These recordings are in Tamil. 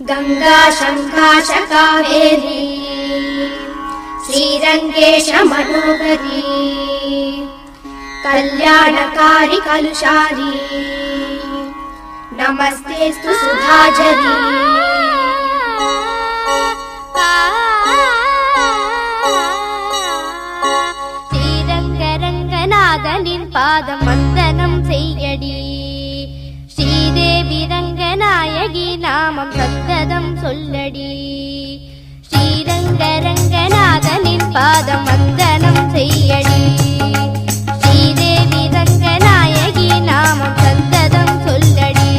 गंगा शंकाश कावेरी श्रीरंगेश मनोहरी कल्याणकारी कलुषारी नमस्तेस्तु सुधाझरी श्रीरंगरंगनाथनिन पादम वंदनम सेय्यडी श्रीदेवी रंगनायकी नामम सत्तदम सोल्लडी श्रीरंगरंगनाथनिन पादम वंदनम सेय्यडी श्रीदेवी रंगनायकी नामम सत्तदम सोल्लडी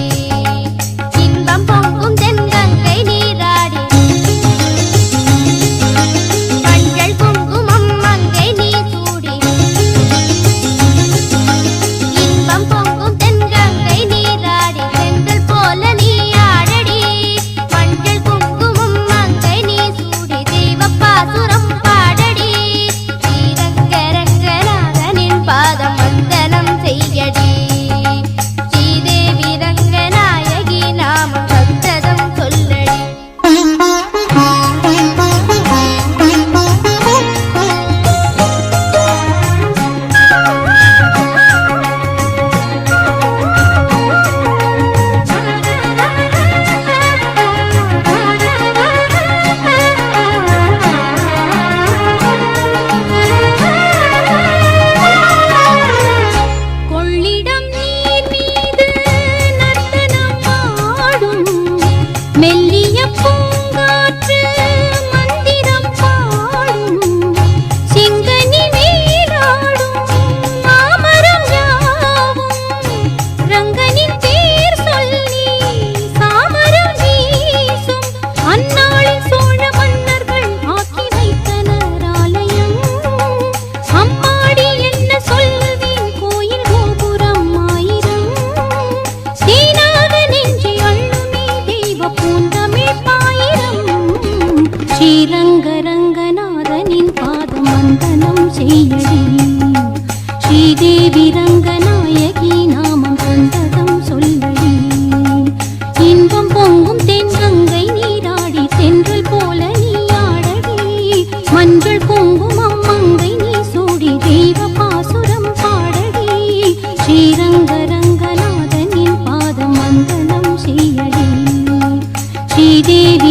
इன்பம் பொங்கும் தென்கங்கை நீராடி மஞ்சள் குங்குமம் மங்கை நீ சூடி இன்பம் பொங்கும் தென்கங்கை நீராடி செந்தல் போல நீ ஆடடி மஞ்சள் குங்குமம் மங்கை நீ சூடி தெய்வப்பாசுரம் பாடடி ஸ்ரீரங்கரங்கநாதனின் பாதம் வந்தனம் செய்யடி ஸ்ரீதேவி ரங்கநாயகி நாமம் சத்ததம் சொல்லடி கொள்ளிடம் நீர் மீது நர்த்தனம் ஆடும் மெல்லிய பூங்காற்று மந்திரம் பாடும் சிங்கனி மேலாடும் மாமரம் யாவும் ரங்கனின் பேர் சொல்லி சாமரம் வீசும் அந்நாளில் சோழ மன்னர்கள் ஆக்கி வைத்தனர் ஆலயம் அம்மாடி என்ன சொல்வேன் கோயில் கோபுரம் ஆயிரம் தேனாக நெஞ்சி அள்ளுமே தெய்வ பூந்தமிழ் பாயிரம் ஸ்ரீரங்கரங்கநாதனின் பாதம் வந்தனம் செய்யடி ஸ்ரீதேவி ரங்கநாயகி நாமம் சந்ததம் சொல்லடி இன்பம் பொங்கும் தென்கங்கை நீராடி தென்றல் போல நீ ஆடடி மஞ்சள் குங்குமம் மங்கை நீ சூடி தெய்வ பாசுரம் பாடடி ஸ்ரீரங்கரங்கநாதனின் பாதம் வந்தனம் செய்யடி ஸ்ரீதேவி